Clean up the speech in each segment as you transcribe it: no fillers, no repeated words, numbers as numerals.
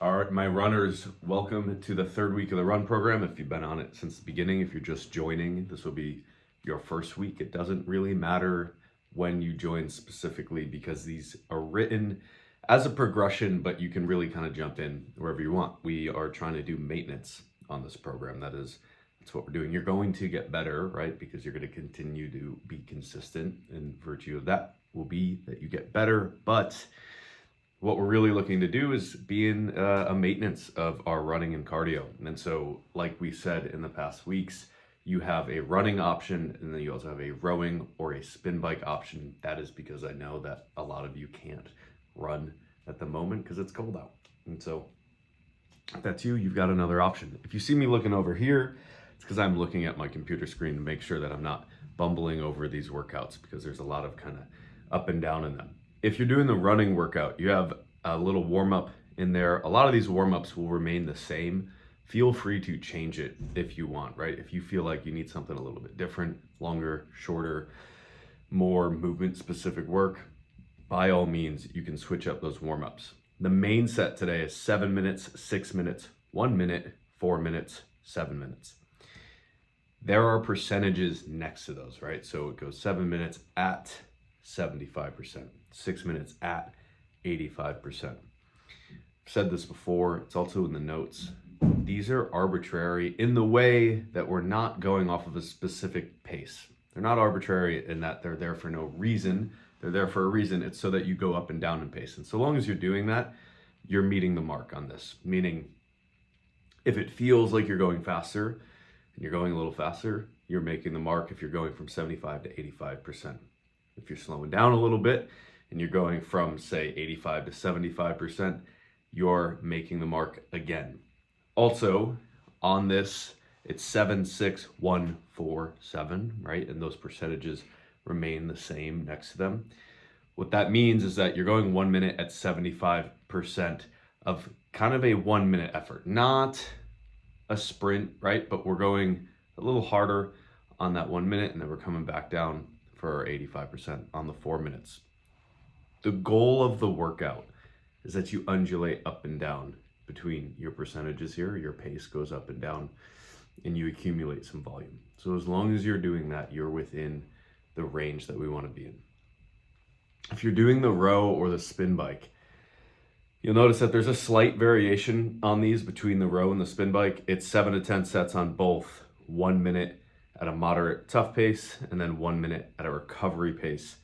All right, my runners, welcome to the third week of the run program. If you've been on it since the beginning, if you're just joining, this will be your first week. It doesn't really matter when you join specifically because these are written as a progression, but you can really kind of jump in wherever you want. We are trying to do maintenance on this program. That's what we're doing. You're going to get better, right? Because you're going to continue to be consistent, and virtue of that will be that you get better, but what we're really looking to do is be in a maintenance of our running and cardio. And so, like we said in the past weeks, you have a running option and then you also have a rowing or a spin bike option. That is because I know that a lot of you can't run at the moment because it's cold out. And so, if that's you, you've got another option. If you see me looking over here, it's because I'm looking at my computer screen to make sure that I'm not bumbling over these workouts because there's a lot of kind of up and down in them. If you're doing the running workout, you have a little warm-up in there. A lot of these warm-ups will remain the same. Feel free to change it if you want, right? If you feel like you need something a little bit different, longer, shorter, more movement-specific work, by all means, you can switch up those warm-ups. The main set today is 7 minutes, 6 minutes, 1 minute, 4 minutes, 7 minutes. There are percentages next to those, right? So it goes 7 minutes at 75%, 6 minutes at 85%. I've said this before, it's also in the notes. These are arbitrary in the way that we're not going off of a specific pace. They're not arbitrary in that they're there for no reason. They're there for a reason. It's so that you go up and down in pace. And so long as you're doing that, you're meeting the mark on this. Meaning, if it feels like you're going faster and you're going a little faster, you're making the mark if you're going from 75 to 85%. If you're slowing down a little bit and you're going from, say, 85 to 75%, you're making the mark again. Also, on this, it's 7, 6, 1, 4, 7, right? And those percentages remain the same next to them. What that means is that you're going 1 minute at 75% of kind of a 1 minute effort, not a sprint, right? But we're going a little harder on that 1 minute, and then we're coming back down for 85% on the 4 minutes. The goal of the workout is that you undulate up and down between your percentages here. Your pace goes up and down and you accumulate some volume. So as long as you're doing that, you're within the range that we want to be in. If you're doing the row or the spin bike, you'll notice that there's a slight variation on these between the row and the spin bike. It's 7 to 10 sets on both, 1 minute at a moderate tough pace, and then 1 minute at a recovery pace.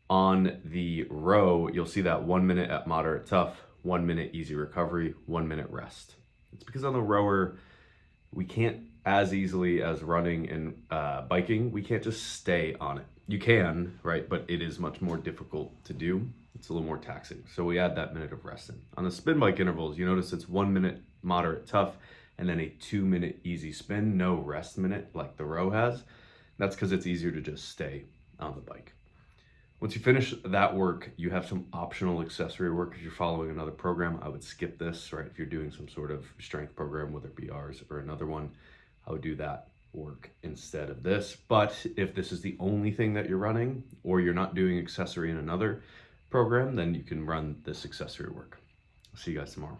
On the row, you'll see that 1 minute at moderate tough, 1 minute easy recovery, 1 minute rest. It's because on the rower, we can't, as easily as running and biking, we can't just stay on it. You can, right? But it is much more difficult to do. It's a little more taxing. So we add that minute of rest in. On the spin bike intervals, you notice it's 1 minute moderate tough, and then a 2 minute easy spin, no rest minute like the row has. That's because it's easier to just stay on the bike. Once you finish that work, you have some optional accessory work. If you're following another program, I would skip this, right? If you're doing some sort of strength program, whether it be ours or another one, I would do that work instead of this. But if this is the only thing that you're running, or you're not doing accessory in another program, then you can run this accessory work. See you guys tomorrow.